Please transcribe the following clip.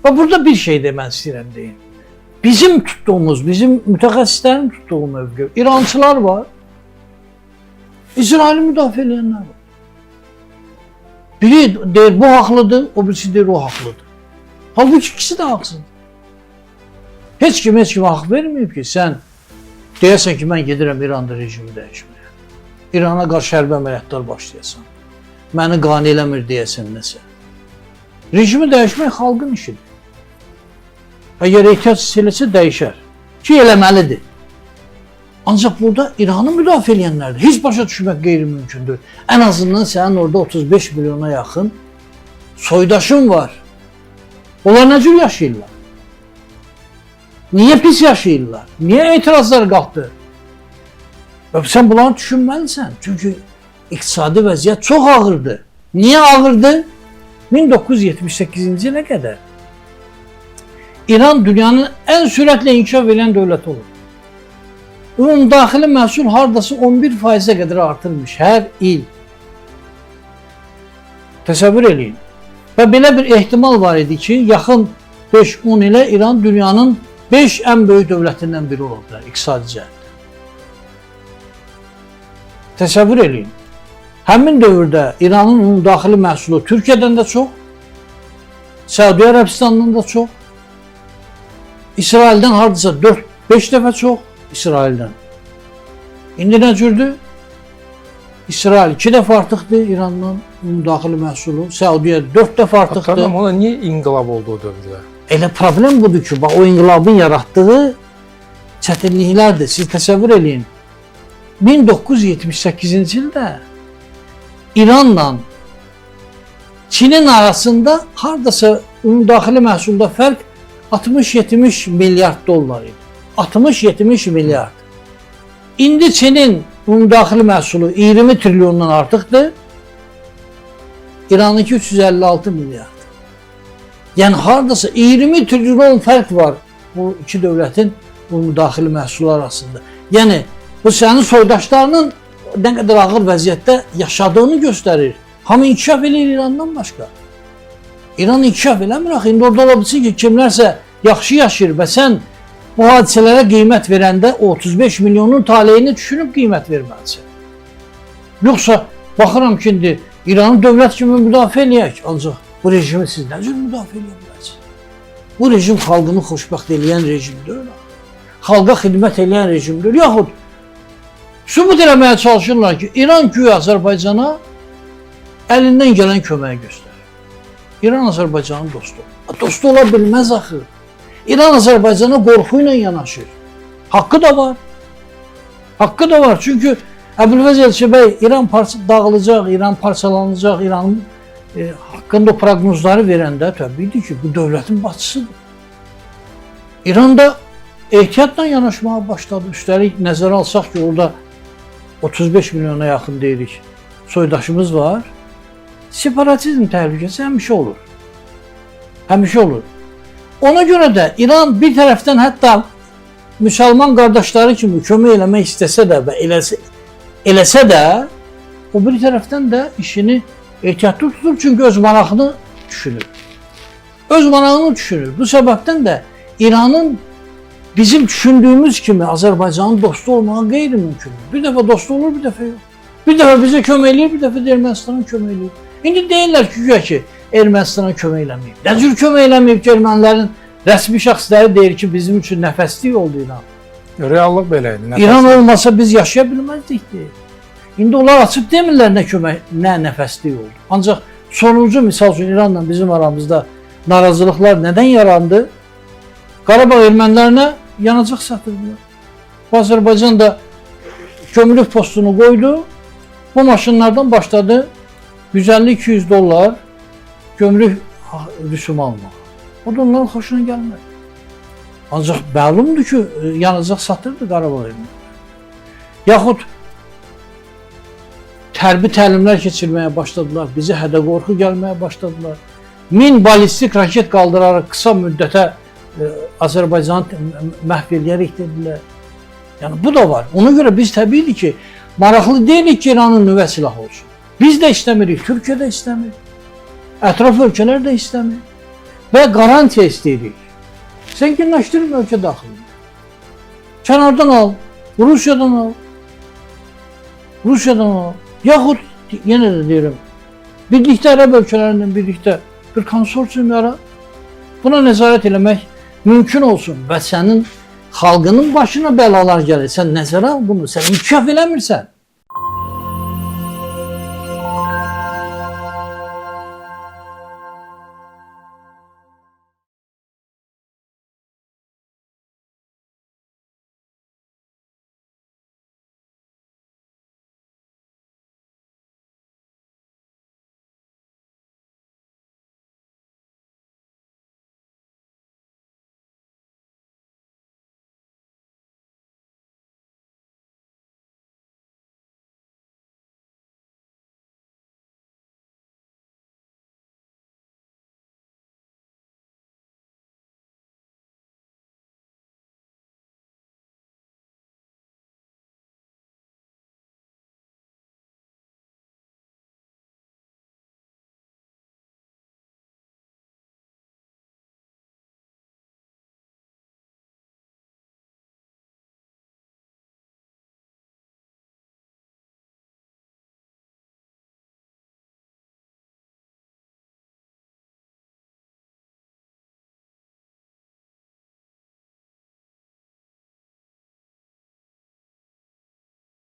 Və burada bir şey də mən istəyirəm deyim. Bizim tuttuğumuz, bizim mütəxəssislərin tutduğu mövqe, İrançılar var, İsraili müdafiə edənlər var. Biri deyir bu haqlıdır, o birisi deyir o haqlıdır. Halbuki ikisi də haqsızdır. Heç kim haqq verməyib ki, sən deyəsən ki, mən gedirəm İranda rejimi dəyişməyə. İrana qarşı hərbi əməliyyatlar başlayasan. Məni qane eləmir deyəsən nəsə. Rejimi dəyişmək xalqın işidir. Əgər ehtiyac hiss eləsə dəyişər. Ki, eləməlidir. Ancaq burada İranı müdafiə edənlərdir. Heç başa düşmək qeyri-mümkündür. Ən azından sənin orada 35 milyona yaxın soydaşın var. Onlar nə cür yaşayırlar? Niyə pis yaşayırlar? Niyə etirazlar qalxdı? Sən bunları düşünməlisən. Çünki iqtisadi vəziyyət çox ağırdır. Niyə ağırdır? 1978-ci ilə qədər İran dünyanın ən sürətlə inkişaf edən dövləti olur. Onun daxili məhsul hardasa 11%-ə qədər artırmış hər il. Təsəvvür eləyin. Və belə bir ehtimal var idi ki, yaxın 5-10 ilə İran dünyanın 5 ən böyük dövlətindən biri ola bilər iqtisadi cəhətdə. Təsəvvür eləyin. Həmin dövrdə İranın onun daxili məhsulu Türkiyədən də çox, Səudi Ərəbistandan da çox, İsraildən hardasa 4-5 dəfə çox, İsraildən. İndi nə cürdür? İsrail 2 dəfə artıqdır İrandan onun daxili məhsulu, Səudiyyə 4 dəfə artıqdır. Xanım, ona niyə inqilab oldu o dövrdə? Elə problem budur ki, o inqilabın yaratdığı çətinliklərdir. Siz təsəvvür eləyin. 1978-ci ildə İranla Çinin arasında hardasa onun daxili məhsulda fərq 60-70 milyard dollar idi. 60-70 milyard. İndi Çinin onun daxili məhsulu 20 trilyondan artıqdır. İranınki 356 milyard. Yəni hardasa 20 trilyon fərq var bu iki dövlətin bunun daxili məhsulu arasında. Yəni bu sənin soydaşlarının nə qədər ağır vəziyyətdə yaşadığını göstərir. Hamı inkişaf edir İrandan başqa. İran inkişaf eləmir axı. İndi orada ola bilsin ki, kimlərsə yaxşı yaşayır və sən bu hadisələrə qiymət verəndə 35 milyonun taleyini düşünüb qiymət verməlisən. Yoxsa baxıram ki, indi İranı dövlət kimi müdafiə eləyək, ancaq bu rejimi siz nə cür müdafiə edə bilərsiniz? Bu rejim xalqını xoşbəxt eləyən rejimdir. Xalqa xidmət eləyən rejimdir. Yaxud sübut eləməyə çalışırlar ki, İran güya Azərbaycana əlindən gələn köməyi göstərir. İran Azərbaycanın dostu. Dostu ola bilməz axı. İran Azərbaycana qorxu ilə yanaşır. Haqqı da var. Haqqı da var. Çünki Əbülfəz Elçibəy İran dağılacaq, İran parçalanacaq, İranın haqqında o proqnozları verəndə təbiidir ki, bu dövlətin başçısıdır. İran da ehtiyatla yanaşmağa başladı. Üstəlik nəzərə alsaq ki, orada 35 milyona yaxın deyirik soydaşımız var. Separatizm təhlükəsi həmişə olur. Həmişə olur. Ona görə də İran bir tərəfdən hətta müsəlman qardaşları kimi kömək eləmək istəsə də və eləsə də, o bir tərəfdən də işini ehtiyatlı tutur, çünki öz marağını düşünür. Öz marağını düşünür. Bu səbəbdən də İranın bizim düşündüyümüz kimi Azərbaycanın dostu olmağı qeyri-mümkündür. Bir dəfə dostu olur, bir dəfə yox. Bir dəfə bizə kömək eləyir, bir dəfə də Ermənistana kömək eləyir. İndi deyirlər ki, Ermənistana kömək eləməyib. Nə cür kömək eləməyib ki, ermənilərin rəsmi şəxsləri deyir ki, bizim üçün nəfəslik oldu İran. Reallıq belə idi. İran olmasa biz yaşaya bilməzdik deyir. İndi onlar açıb demirlər nə nəfəslik oldu. Ancaq sonuncu misal üçün İranla bizim aramızda narazılıqlar nədən yarandı? Qarabağ ermənilərinə yanacaq satırdılar. Azərbaycan da gömrük postunu qoydu. Bu maşınlardan başladı 150-200 dollar gömrük rüsumu almaq. O da onların xoşuna gəlmədi. Ancaq məlumdur ki, yanacaq satırdı Qarabağ erməniləri. Yaxud hərbi təlimlər keçirməyə başladılar. Bizə hədə-qorxu gəlməyə başladılar. 1000 balistik raket qaldıraraq qısa müddətə Azərbaycanı məhv eləyərək dedilər. Yəni bu da var. Ona görə biz təbiidir ki, maraqlı deyilik ki, İranın nüvə silahı olsun. Biz də istəmirik, Türkiyə də istəmir. Ətraf ölkələr də istəmir. və qarantiya istəyirik. Zənginləşdirin ölkə daxilində. Kənardan al, Rusiyadan al. Rusiyadan al. Yaxud, yenə də deyirəm, birlikdə ərəb ölkələrindən birlikdə bir konsorsium yara. Buna nəzarət eləmək mümkün olsun və sənin xalqının başına bəlalar gəlir. Sən nəzərə al bunu, sən inkişaf eləmirsən.